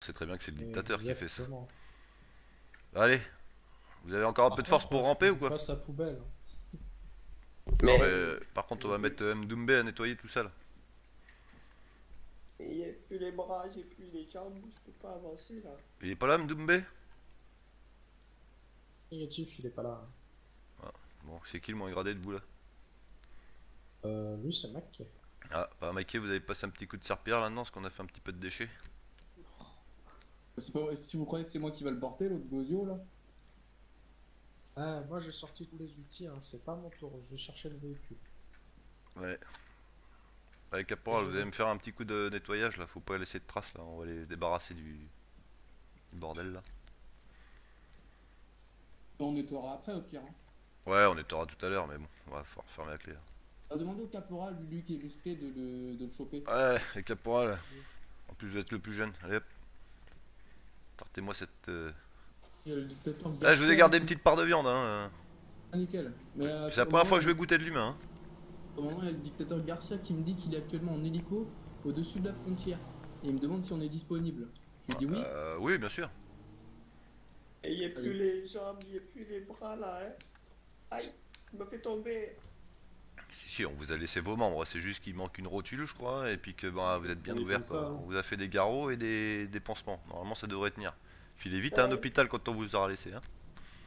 sait très bien que c'est le dictateur qui fait ça. Exactement. Allez, vous avez encore un Par peu de force contre, pour je ramper ou trouve quoi? pas sa poubelle. Non mais Mais par contre on j'ai va mettre plus, Mdoumbé à nettoyer tout ça là. j'ai plus les bras, j'ai plus les jambes, je peux pas avancer là. Il est pas là Mdoumbé? Négatif, il est pas là. Bon, c'est qui le moins gradé de vous là? Lui, c'est Mac. Ah, bah Mikey, vous avez passé un petit coup de serpillère là-dedans parce qu'on a fait un petit peu de déchets. C'est pas... Si vous croyez que c'est moi qui va le porter, l'autre Gozio là? Ah, moi j'ai sorti tous les outils, hein. C'est pas mon tour, je vais chercher le véhicule. Ouais. Allez Caporal, vous allez me faire un petit coup de nettoyage là, faut pas laisser de traces là, on va les débarrasser du bordel là. On nettoiera après au pire. Hein. Ouais, on nettoiera tout à l'heure, mais bon, on va falloir fermer la clé là. Demandez au caporal, lui qui est musclé, de le choper. Ouais, et Caporal, en plus vous êtes le plus jeune, allez hop, tartez-moi cette... Il y a le dictateur Ah, je vous ai Garcia. gardé une petite part de viande, hein. Ah, nickel. Mais C'est la au première fois moment, que je vais goûter de l'humain. Hein. au moment, il y a le dictateur Garcia qui me dit qu'il est actuellement en hélico au-dessus de la frontière. Et il me demande si on est disponible. Je lui dis oui. Oui, bien sûr. Et il y a plus Allez. les jambes, il y a plus les bras là, hein. Aïe, il me fait tomber. Si, on vous a laissé vos membres, c'est juste qu'il manque une rotule, je crois, et puis que bah, vous êtes bien On est ouvert. comme ça, Quoi. hein. On vous a fait des garrots et des pansements. Normalement, ça devrait tenir. Filez vite à un Ouais. hôpital quand on vous aura laissé. Hein.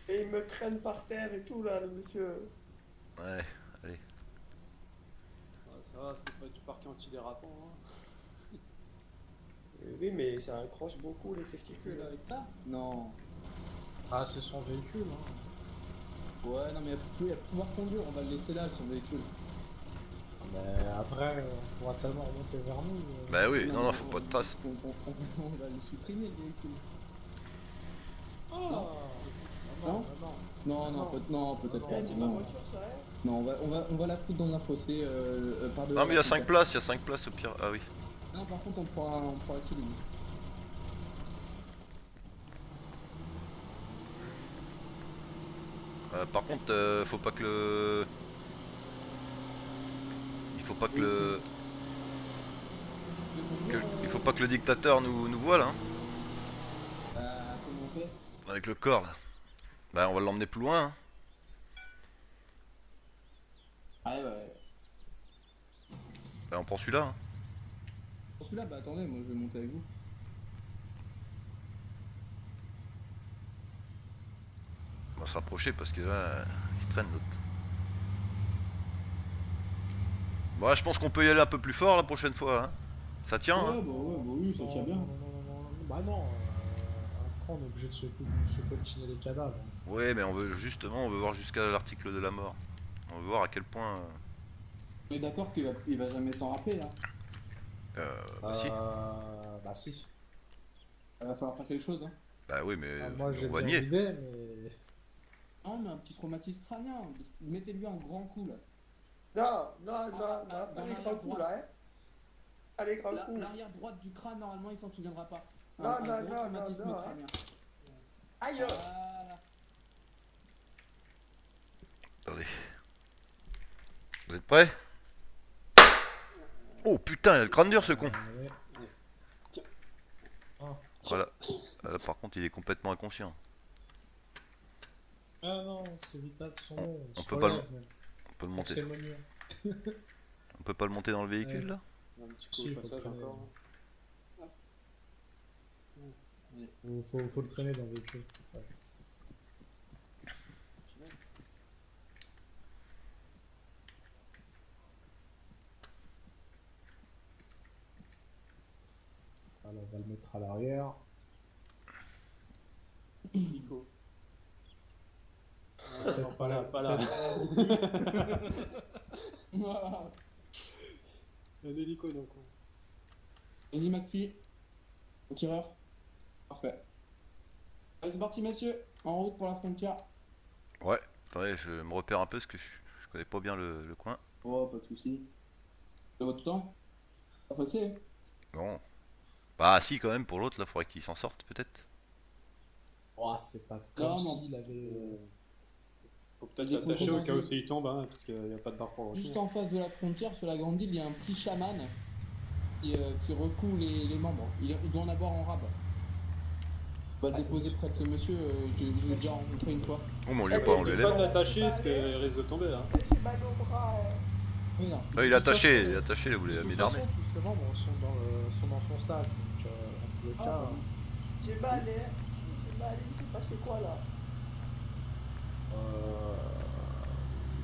Et il me traîne par terre et tout là, le monsieur. Ouais, allez. Ah, ça va, c'est pas du parquet antidérapant. Hein. Oui, mais ça accroche beaucoup les testicules. Avec ça? Non. Ah, c'est son véhicule, hein. Ouais, non, mais il va pouvoir conduire, on va le laisser là, son véhicule. Mais après, on pourra tellement remonter vers nous. Bah oui, non, non, mais faut pas de traces. On va le supprimer, le véhicule. Oh Non. non, Non. non, Non, non, Non. non, peut-être Non, pas. Eh, c'est ma Non, voiture ça, hein. non on va la foutre dans un fossé par de Non, mais il y a 5 places, il y a 5 places au pire. Ah oui. Non, par contre, on pourra équilibrer. Par contre, faut pas que le. Il faut pas que Oui. le. Il faut pas que le dictateur nous voit là. Hein. Comment on fait? Avec le corps là. Bah, on va l'emmener plus loin. Hein. Ah ouais. Bah, on prend celui-là. Hein. Pour celui-là, bah attendez, moi je vais monter avec vous. On va se rapprocher parce que là, il se traîne l'autre. Bon, je pense qu'on peut y aller un peu plus fort la prochaine fois. Hein. Ça tient. Hein. Ouais, bah oui, ça tient bien. non, bah non. Après, on est obligé de se coltiner les cadavres. Ouais, mais on veut justement, on veut voir jusqu'à l'article de la mort. On veut voir à quel point. On est d'accord qu'il va jamais s'en rappeler là. Bah si. Bah si. Il va falloir faire quelque chose, hein. Bah oui, mais Ah, moi j'ai on va bien nier. l'idée, mais. Non, mais un petit traumatisme crânien. Mettez-lui un grand coup là. Non, Dans allez, l'arrière grand coup droite. là, hein. Allez, grand coup. L'arrière droite du crâne, normalement, il s'en souviendra pas. Non, Un non, gros non, traumatisme non, crânien. Aïe. Voilà. Attendez. Vous êtes prêts? Oh putain, il a le crâne dur ce con. Ouais. Voilà. Là, par contre, il est complètement inconscient. Ah non, c'est vital son nom. On peut pas On peut le monter. C'est menu. On peut pas le monter dans le véhicule là? Un petit Si, coup au faut passage traîner. encore. Faut le traîner dans le véhicule. Ouais. Alors on va le mettre à l'arrière. Nico. Peut-être pas là. Pas là. Voilà. Un hélico donc. Vas-y, McPhee. Au tireur. Parfait. Allez, c'est parti, messieurs. En route pour la frontière. Ouais. Attendez, je me repère un peu parce que je connais pas bien le coin. Oh, pas de soucis. De votre temps. Pas facile. Bon. Bah si quand même pour l'autre là, faudrait qu'il s'en sorte peut-être. Oh, c'est pas comme Non, non. s'il avait. Faut peut-être Des l'attacher au cas où conséquences. il tombe, hein, parce qu'il n'y a pas de barre pour le Juste retour. en face de la frontière, sur la grande île, il y a un petit chaman qui recoue les membres. Il doit en avoir en rab. On va le déposer près de ce monsieur, je l'ai déjà rencontré une fois. Oh, mais on lui a pas enlevé les Pas mains. l'attacher parce qu'elle risque de tomber là. J'ai mal au bras. Oui, non. Ah, il est attaché, il est attaché, vous De l'avez toute mis façon, d'armée. tous ses membres sont dans son sac, donc en tous les cas, J'ai mal, hein. J'ai mal, il s'est passé quoi là?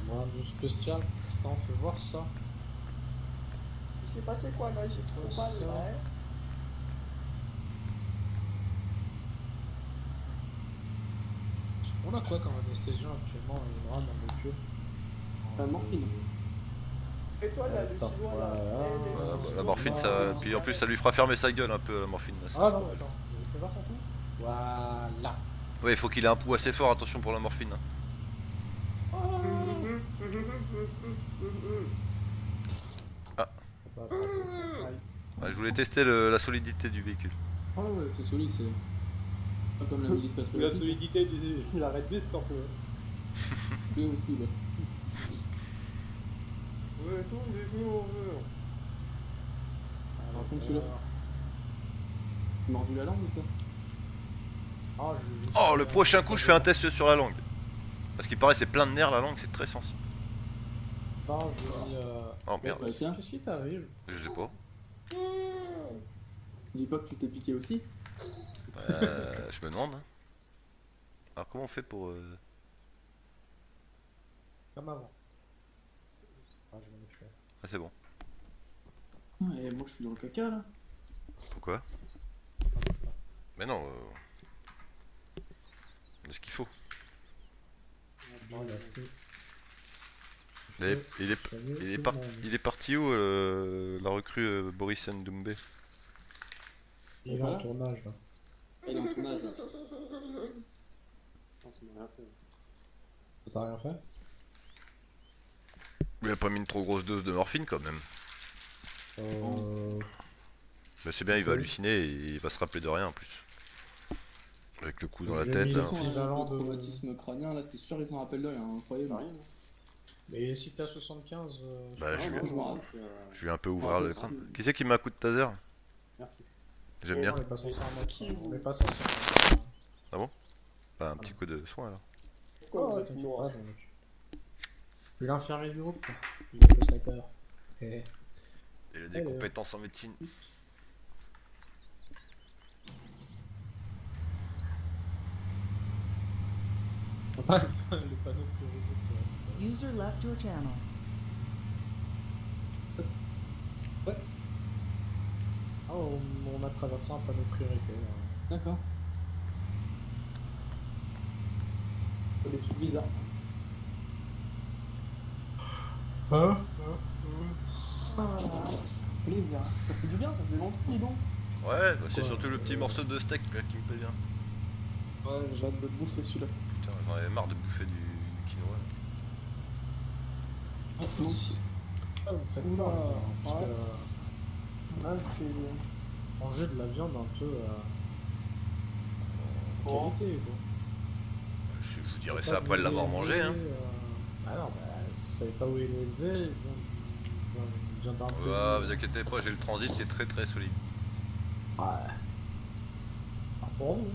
rien de spécial. Attends, fais voir ça. Il s'est passé quoi là? J'ai trop Ça. mal là, hein. On a quoi comme anesthésion actuellement? Une rame, un véhicule. Morphine. Et toi là, le Attends, chinois là? voilà. Eh, Voilà, le bah, la chinois, morphine, là, ça. Puis en plus, ça lui fera fermer sa gueule un peu, la morphine. Là, ça. Ah non, attends, fais voir ton coup. Voilà. Ouais, il faut qu'il ait un pouls assez fort, attention pour la morphine. Hein. Bah, aïe. Ouais, je voulais tester la solidité du véhicule. Ah ouais, c'est solide, c'est pas comme la milice La patriotique. solidité de la Red Beast un peu. Eux aussi, ouais. Ouais, tout, mais qui on veut. Par contre, celui-là. Mordu la langue ou quoi? Ah, Oh, le prochain coup, je fais un test sur la langue. Parce qu'il paraît, c'est plein de nerfs, la langue, c'est très sensible. Non, je dis. Oh merde, Ouais, tiens. Qu'est-ce qui t'arrive? je sais pas. Dis pas que tu t'es piqué aussi. Je me demande. Hein. Alors, comment on fait pour. Comme avant. Ah, je vais me tuer. Ah, c'est bon. Ouais, moi je suis dans le caca là. Pourquoi? Mais non. On a ce qu'il faut. Non, il a pris. Il est parti où la recrue Boris Ndoumbé? Il est Voilà. en tournage là. Il est en tournage là. Non, ça m'a rien fait. Ça t'a rien fait? Il a pas mis une trop grosse dose de morphine quand même. Mais c'est bien, il va Oui. halluciner et il va se rappeler de rien en plus. Avec le coup dans la J'ai tête. mis De Là. toute façon, Équivalent le de- traumatisme crânien là, c'est sûr, ils s'en rappellent de rien, incroyable. Rien. Mais si t'es à 75, Bah, je Non, lui- non, m'en Je lui ai un peu ouvert le parce crâne. que- Qui c'est qui met un coup de taser? Merci. J'aime bien. On est pas censé en mettre. Qui On est pas censé en mettre. Bah, un petit coup de soin alors. Pourquoi Oh, vous ouais, êtes t'inquiète noir? pas, j'en occupe. Je suis l'infirmier du groupe. Il est le sniper. Et... Il a des Ouais, compétences en médecine. le panneau priorité qui reste. User left your channel. Ouais, Ah, on a traversé un panneau priorité. Là. d'accord. Des trucs bizarres. Hein? Ah, plaisir. Ça fait du bien, ça faisait longtemps, dis donc. Ouais, bah, c'est Quoi surtout le petit morceau de steak là, qui me plaît bien. Ouais, j'ai hâte de bouffer celui-là. Putain, j'en avais marre de bouffer du quinoa. Ah, moi aussi. Ah, vous faites Oula, pas, hein, parce ouais. que Ah, c'est... manger de la viande un peu Oh. qualité, quoi. Je vous dirais Pas ça après d'où l'avoir il est mangé. élevé, Hein. Ah non, bah, si vous savez pas où il est élevé, il vient d'un pays. Ouais, vous inquiétez pas, j'ai le transit qui est très très solide. Ouais. Pas pour nous.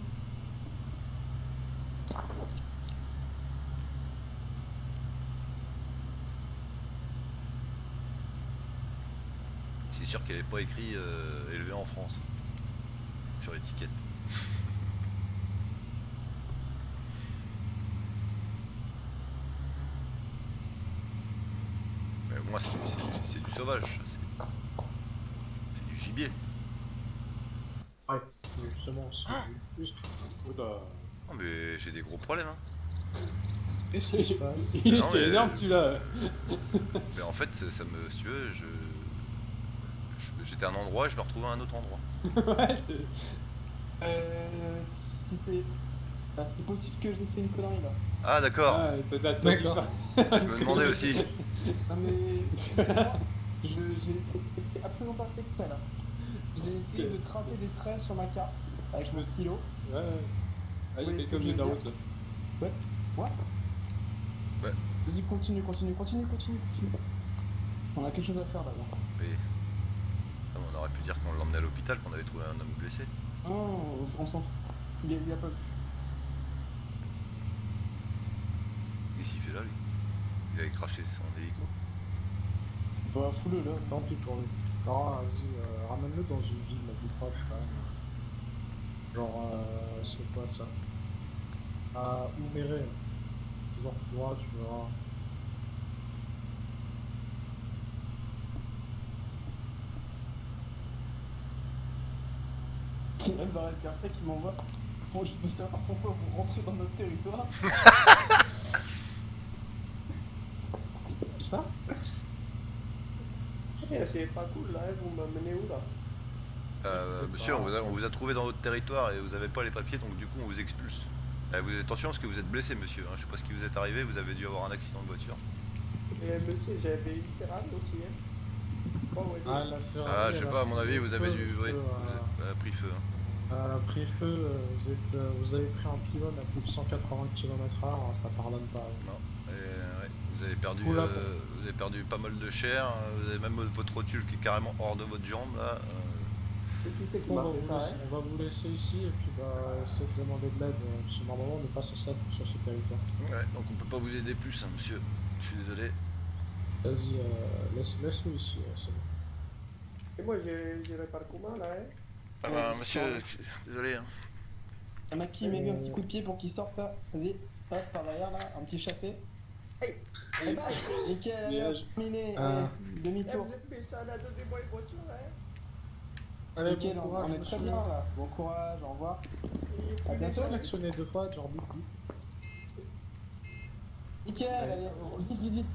C'est sûr qu'il n'y avait pas écrit élevé en France sur l'étiquette. Mais au moins c'est du sauvage, ça, c'est du gibier. Ouais, justement, c'est juste. Oula. Non mais j'ai des gros problèmes hein. Qu'est-ce qui se passe? Il Non, était mais- énorme celui-là. Mais en fait ça me, si tu veux, j'étais à un endroit et je me retrouvais à un autre endroit. Ouais, c'est. Si c'est... Bah, c'est possible que j'ai fait une connerie là. Ah d'accord, Ah, peut-être D'accord. je me demandais aussi. Non mais... excusez-moi, c'est absolument pas fait exprès là. J'ai essayé de tracer des traits sur ma carte avec mon stylo. Ouais, ouais. Ah, il Oui, fait ce que comme je les veux dire. route là. What? Ouais. Vas-y, continue. On a quelque chose à faire d'abord. Mais on aurait pu dire qu'on l'emmenait à l'hôpital, qu'on avait trouvé un homme blessé. Non, on s'en fout. Il y a pas... Qu'est-ce qu'il fait là, lui? Il avait craché son hélico. Bah, fous-le là. Tant pis pour lui. Non, vas-y, ramène-le dans une ville la plus proche quand même. Genre, c'est quoi ça? À Ouméré. Genre, tu verras. Il y a le Barrel Garcia qui m'envoie. Bon, je veux savoir pourquoi vous rentrez dans notre territoire. Ça? Eh, c'est pas cool là, hein, vous m'amenez où là? Monsieur, on vous a trouvé dans votre territoire et vous avez pas les papiers, donc du coup on vous expulse. Attention parce que vous êtes blessé, monsieur. Hein. Je sais pas ce qui vous est arrivé, vous avez dû avoir un accident de voiture. Et monsieur, j'avais une Ferrari aussi, hein. Bon, ouais, Ah, la Ferrari, Ah, je sais elle a pas, à fait mon avis, vous avez feu, dû. monsieur, Oui, vous avez pris feu. Hein. elle a pris feu, vous avez pris un pylône à plus de 180 km/h, hein, ça pardonne pas. Non. Ouais, vous avez perdu, Oula. vous avez perdu pas mal de chair. Vous avez même votre rotule qui est carrément hors de votre jambe là. Et qui c'est qui On m'a va, fait vous ça, laisser, hein? on va vous laisser ici et puis essayer de demander de l'aide. Parce que normalement on n'est pas censé être sur ce territoire. Ouais, donc on peut pas vous aider plus, hein, monsieur. Je suis désolé. Vas-y, laisse-le ici, c'est bon. Et moi, je répare comment là, hein? Ah bah, monsieur, désolé. Hein. Un mec qui met lui un petit coup de pied pour qu'il sorte là. Vas-y, hop, par derrière là, un petit chassé. Hey, Et bah, nickel, allez, hop, terminé. Allez, eh, demi-tour. vous êtes méchants là, donnez-moi une voiture, hein? Allez, Nickel, bon courage, on est très monsieur. bien là. Bon courage, au revoir. Et À puis, bientôt. Tu peux l'actionner 2 fois, genre bip bip. Nickel, allez,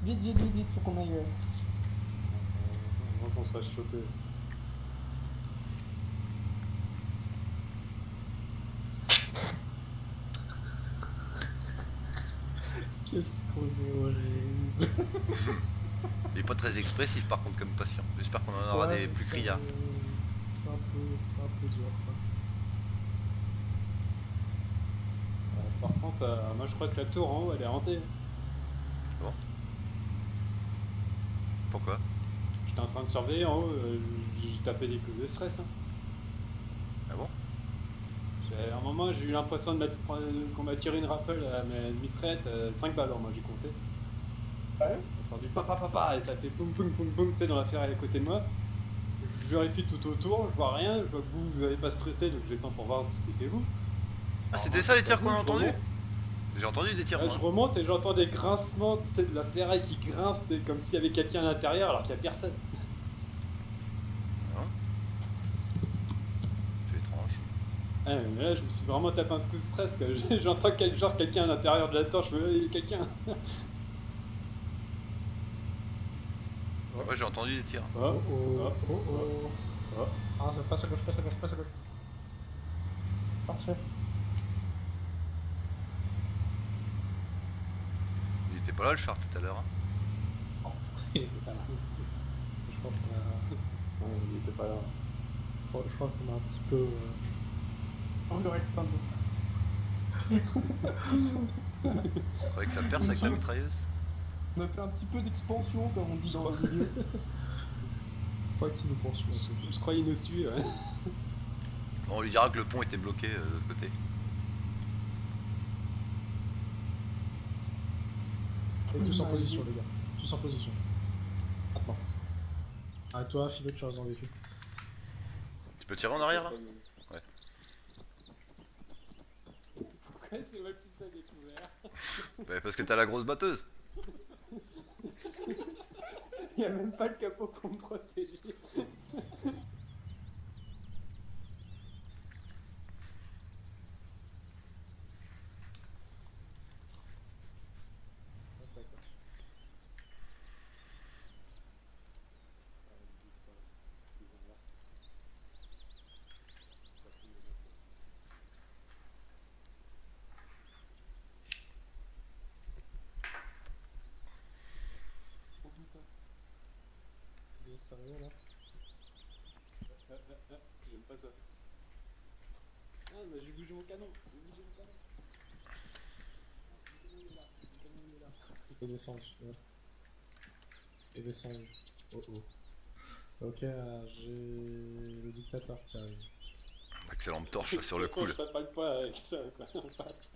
vite, faut qu'on aille. Avant qu'on se fasse choper. Qu'est-ce qu'on est horrible. Il est pas très expressif par contre comme patient. J'espère qu'on en aura des plus criards. C'est un peu dur quoi. Par contre, moi je crois que la tour en haut elle est hantée. Pourquoi? J'étais en train de surveiller en haut, j'ai tapé des coups de stress. Hein. Ah bon? À un moment j'ai eu l'impression qu'on m'a tiré une rafale à ma mitraillette, 5 balles, alors moi j'ai compté. Ouais. J'ai entendu papa et ça fait boum boum boum boum, tu sais, dans la ferraille à côté de moi. Je vérifie tout autour, je vois rien, je vois que vous n'avez pas stressé, donc je descends pour voir si c'était vous. Ah, c'était ça les tirs qu'on a Je entendus? remonte. J'ai entendu des tirs. Ouais, Moi. je remonte et j'entends des grincements, tu sais, de la ferraille qui grince, tu sais, comme s'il y avait quelqu'un à l'intérieur alors qu'il n'y a personne. Hein. C'est étrange. Ouais, mais là, je me suis vraiment tapé un coup de stress. J'entends quelqu'un à l'intérieur de la tour, je me dis, il y a quelqu'un. Ouais, j'ai entendu des tirs. Oh, Oh oh, oh, oh oh. oh. Ah, ça passe à gauche, passe à gauche, passe à gauche. Parfait. Il était pas là le char tout à l'heure. Hein. Il était pas là. Je crois qu'on a, Ouais, il était pas là. je crois qu'on a un petit peu. On aurait fait un peu. Faudrait que ça perce avec la mitrailleuse. On a fait un petit peu d'expansion, comme on dit dans le milieu. Pas qui nous poursuit. Je crois qu'il nous suit. Ouais. Bon, on lui dira que le pont était bloqué de l'autre côté. Et tous en position, les gars. Tous en position. Maintenant. Arrête-toi, Philo, tu restes dans le véhicule. Tu peux tirer en arrière là? Pourquoi c'est moi qui s'est découvert? Bah, parce que t'as la grosse batteuse. Il n'y a même pas le capot pour me protéger. Reste d'accord. Il est sérieux là? J'aime pas ça. Ah, bah j'ai bougé mon canon. Il est descendu. Ouais. Il est descendu. Oh oh. Ok, j'ai le dictateur qui arrive. Excellente torche sur le coude. Je ferais pas le poids avec ça, quoi. en face.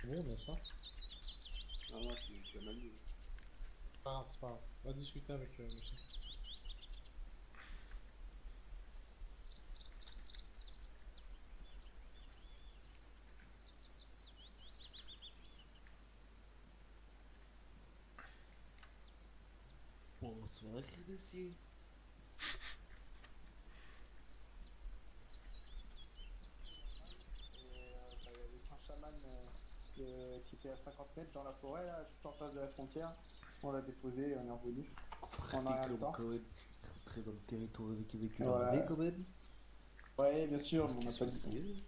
C'est bon, on a ça. Non, non, je suis mal mis. Ah, c'est pas grave. On va discuter avec monsieur. Bonsoir, monsieur. Il y avait un chaman qui était à 50 mètres dans la forêt, là, juste en face de la frontière. On l'a déposé et on est revenu. On a rien le temps. Quand même très dans le territoire avec une Voilà. armée quand même. Ouais, bien sûr, mais on n'a Parce pas qu'ils sont dit. liés.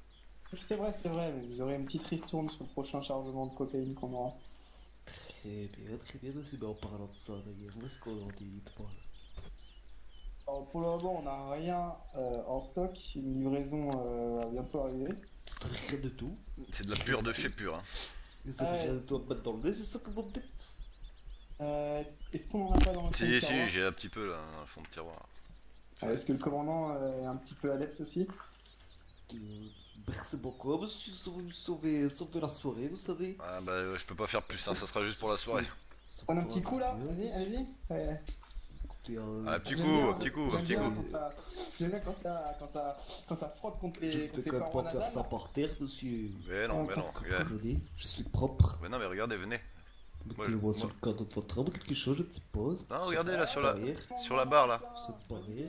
C'est vrai, mais vous aurez une petite ristourne sur le prochain chargement de cocaïne qu'on aura. Très bien, monsieur. Mais en parlant de ça, d'ailleurs, où est-ce qu'on en dit pas? Alors, pour le moment, on n'a rien en stock. Une livraison va bientôt arriver. Rien de tout. C'est de la pure de chez pure. Hein. Et ça Ah fait ouais, rien de toi mettre dans le nez, c'est ça que vous me dites? Est-ce qu'on en a pas dans le fond de Si, tiroir si, j'ai un petit peu là, dans le fond de tiroir. Est-ce que le commandant est un petit peu adepte aussi? Euh, Merci beaucoup, monsieur. Ça va nous sauver la soirée, vous savez. Ah bah je peux pas faire plus, hein, ça sera juste pour la soirée. Ça Prends un pourra petit coup là, mieux. vas-y, allez-y. Ouais. Écoutez, Ah, petit J'aime coup, bien, un petit coup, un j'aime petit bien coup. J'aime bien quand ça frotte contre je les, ne contre peux les quand même parois pas faire ça nasales. par terre, monsieur. Mais non, mais non, passe. regarde. Comprenez, je suis propre. Mais non, mais regardez, venez. Moi, Mettez-moi je- sur le cadre de votre arme, quelque chose, je ne sais pas. Non, regardez là sur la, barrière. sur la barre là. C'est pas vrai.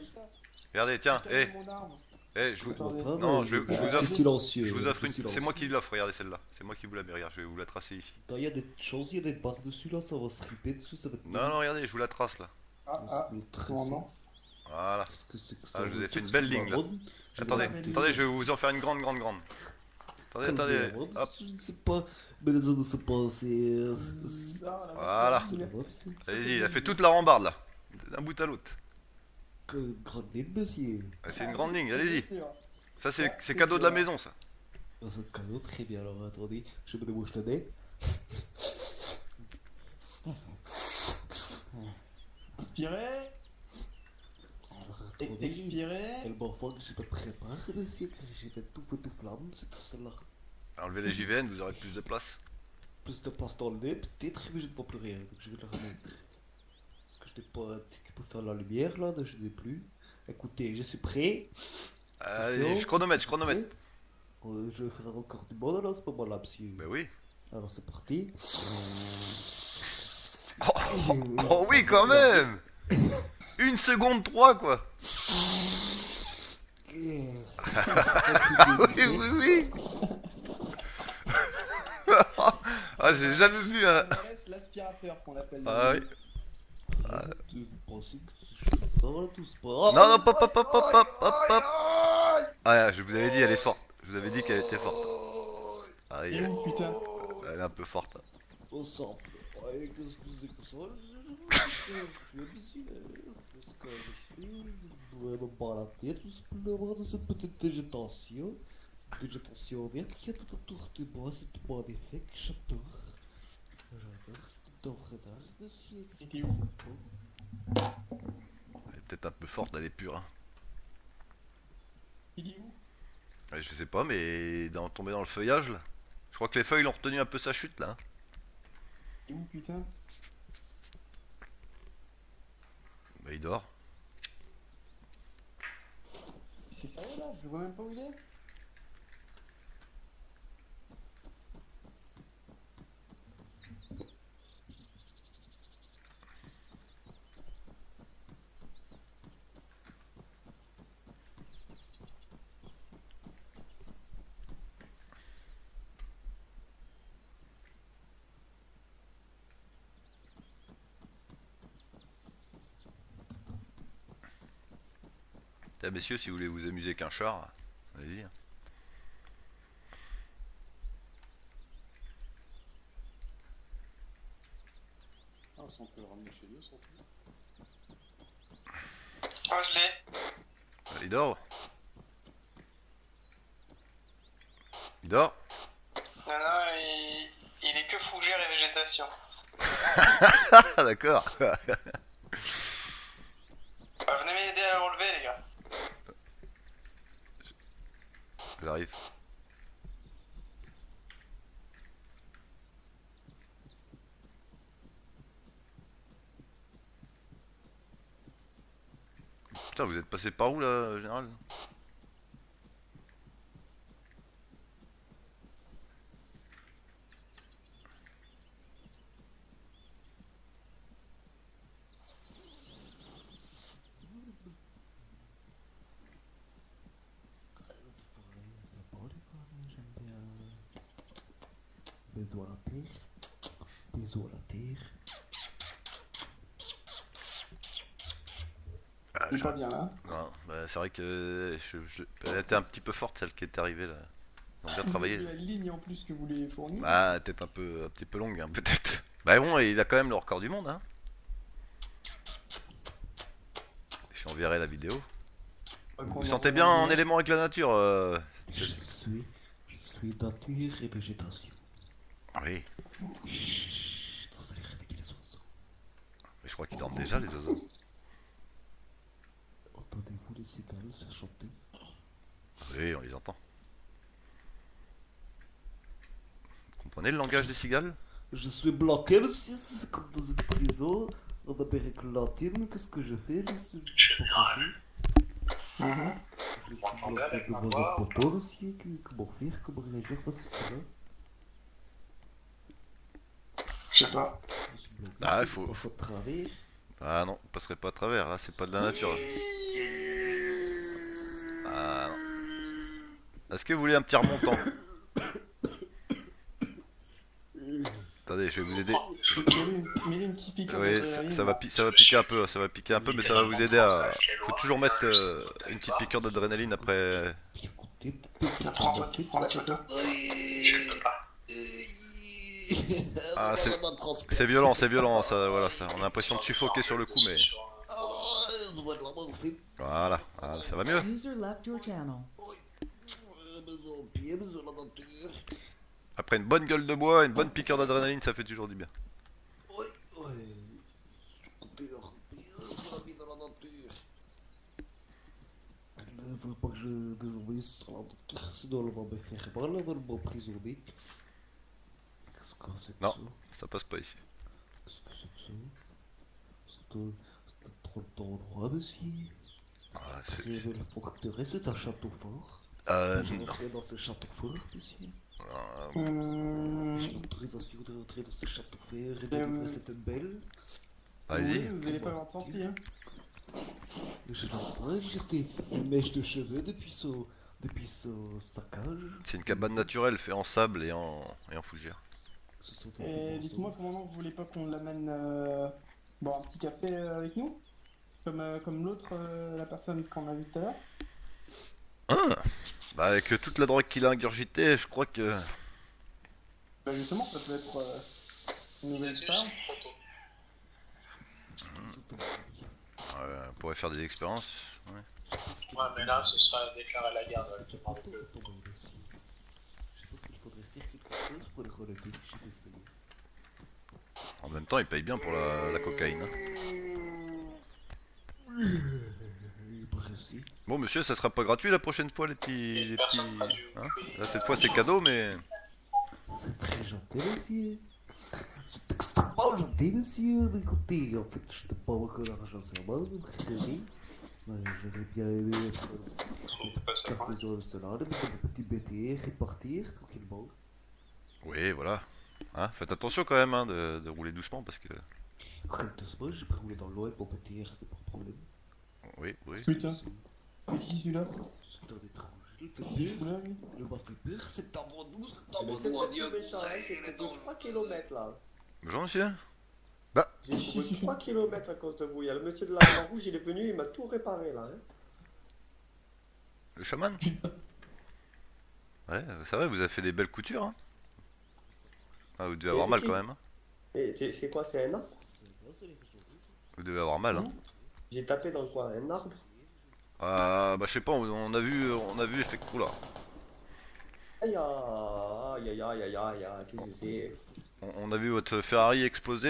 Regardez, tiens, Putain, mon arme. je vous, Attendez. Non, je vous offre- silencieux. je vous offre une. c'est C'est moi qui l'offre, regardez celle-là. C'est moi qui vous la mets, regarde, je vais vous la tracer ici. Quand il y a des choses, il y a des barres dessus là, ça va se ripper dessus, ça va être. Non, non, regardez, je vous la trace là. Ah, commandant. Voilà. Qu'est-ce que c'est que ça? Ah, je vous ai veut fait dire une que belle c'est ligne, là. marron? Attendez, mais attendez, je vais vous en faire une grande. Attendez, attendez. Hop, Je ne sais pas, mais les autres ne sais pas, c'est. Voilà. Il a- allez-y, il a fait toute la rambarde là. D'un bout à l'autre. Grande ligne, monsieur. Ah, c'est une grande ligne, allez-y. Bien sûr. Ça, Ouais, c'est c'est cadeau de la sûr. maison, ça. Ah, c'est un cadeau, très bien, alors attendez, je me débouche le nez. Inspirez, Alors attendez. expirez. Tellement fort que je me prépare, monsieur, que j'ai fait tout feu, tout flamme, c'est tout ça là. Enlevez les JVN, vous aurez plus de place. Plus de place dans le nez, peut-être, mais je ne vois plus rien, donc je vais le remettre. Parce que je n'ai pas un truc pour faire la lumière là, donc je n'ai plus. Écoutez, je suis prêt. Allez, je chronomètre. Je vais faire encore du bon à ce moment-là, monsieur. Bah oui. Alors c'est parti. Oh oui, quand même. 1 seconde 3 quoi. Oui, oui, oui. Ah, j'ai jamais vu un. On laisse l'aspirateur qu'on appelle. Ah oui. Tu penses que ça va tous pas? Non, non, hop. Ah, là, je vous avais dit, elle est forte. Je vous avais dit qu'elle était forte. Ah, oui, Et où, putain? elle est un peu forte. Au simple. Ouais, qu'est-ce que c'est que ça? Je dois me barrer la tête simplement de cette petite végétation. Végétation verte qui est tout autour de moi, c'est magnifique, j'adore. J'adore, c'est un vrai âge, monsieur. Et où? Elle est peut-être un peu forte, elle est pure. Hein. Il est où? Ouais, je sais pas, mais tomber dans le feuillage là. Je crois que les feuilles l'ont retenu un peu sa chute là. Hein. Il est où, putain? Bah, il dort. C'est sérieux là? Je vois même pas où il est. Tiens, messieurs, si vous voulez vous amuser qu'un char, allez-y. Hein. Ah, si on peut le ramener chez nous, ça. Oh, je l'ai. Il dort. Il dort. Non, non, il est que fougère et végétation. Ah, d'accord. Venez m'aider à le relever, les gars. J'arrive. Putain, vous êtes passé par où là, général? J'aime bien. Bisous à la terre. Bisous à la terre. Ah, Il est pas bien là. non, bah, c'est vrai que elle était un petit peu forte celle qui est arrivée là. Ils ont bien travaillé. La ligne en plus que vous les fournissez. Bah, peut-être un petit peu longue, hein, peut-être. Bah bon, il a quand même le record du monde, hein. Je t'enverrai la vidéo. Vous vous sentez bien en élément avec la nature Je suis nature et végétation. Oui, Chut, vous allez réveiller les oiseaux. mais je crois qu'ils dorment déjà les oiseaux. Entendez-vous les cigales se chanter? Oui, on les entend. Vous comprenez le langage des cigales? Je suis bloqué, monsieur, c'est comme dans une prison en Amérique latine. Qu'est-ce que je fais? Je suis pas compris. Mhm. Je suis bloqué devant un poteau, monsieur. Comment faire? Comment réagir face à cela? Je sais pas. Je suis bloqué. Ah, je il faut- passe à travers. Ah non, vous passerez pas à travers, là c'est pas de la nature. Ah non. Est-ce que vous voulez un petit remontant? Attendez, je vais vous aider. Mets-lui une petite piqûre Oui, d'adrénaline. ça va piquer un peu, ça va piquer un peu, mais ça va vous aider à... Faut toujours mettre une petite piqûre d'adrénaline après... Écoutez, peut-être Prends la photo. Ah, c'est violent, ça, voilà, ça. On a l'impression de suffoquer sur le coup, mais... Voilà, ah, ça va mieux. User left your channel. Après une bonne gueule de bois, une bonne piqûre d'adrénaline, ça fait toujours du bien. Ne veux pas que je désobéisse sur la nature, sinon elle va me faire mal, elle va m'emprisonner. Qu'est-ce que c'est que Non. ça? Ça passe pas ici. Qu'est-ce que c'est que ça? C'est un trop d'endroit, monsieur. Ah, C'est une forteresse, c'est un château fort. Euh, Je non. rentrais dans ce château fort, monsieur. Euh, J'ai l'autorisation de rentrer dans ce château fort et de livrer cette belle. Allez-y. Oui, vous allez pas avoir de sensi, hein. Je l'entends, j'étais une mèche de cheveux depuis son saccage. C'est une cabane naturelle faite en sable et en fougère. Ce sont des Et mensonges. dites-moi comment vous voulez pas qu'on l'amène boire un petit café avec nous comme l'autre, la personne qu'on a vue tout à l'heure. Ah, bah avec toute la drogue qu'il a ingurgitée, je crois que... Bah justement, ça peut être une nouvelle expérience. On pourrait faire des expériences. Ouais. Ouais, mais là, ce sera déclarer la guerre directement avec eux. Je pense qu'il faudrait faire quelque chose pour le relever. Je vais essayer. En même temps, il paye bien pour la cocaïne, hein. Précis. Bon monsieur, ça sera pas gratuit la prochaine fois les petits... Et Les petits... personne n'a dû hein payer, Là cette fois c'est cadeau mais... C'est très gentil, monsieur. C'est extrêmement gentil, monsieur. Mais écoutez, en fait, je n'ai pas beaucoup d'argent sur moi, donc c'est vrai. J'aurais bien aimé être carte sur le solade, mettre mon petit BTR et partir tranquillement. Oui voilà. Hein, faites attention quand même hein, de rouler doucement parce que... Rien de ce j'ai pris rouler dans l'eau avec mon BTR, c'est pas de problème. Oui, oui. Putain, c'est qui celui-là? C'est un étranger. Il fait C'est peur. qui là, lui? Il m'a fait peur, c'est avant nous, c'est Mais avant c'est nous, pas adieu. tout méchant, hein, c'était de 3 km là. Bonjour monsieur. J'ai couru 3 km à cause de vous. Il y a le monsieur de la Croix Rouge, il est venu, il m'a tout réparé là. Hein. Le chaman. Ouais, c'est vrai, vous avez fait des belles coutures hein. Ah, vous devez avoir c'est mal qui quand même hein. Et c'est quoi, c'est un arbre? Vous devez avoir mal hein. J'ai tapé dans quoi? Un arbre? Ah bah je sais pas, on a vu effectivement... Oula. Aïe aïe aïe aïe aïe aïe aïe, qu'est-ce que c'est? On a vu votre Ferrari exploser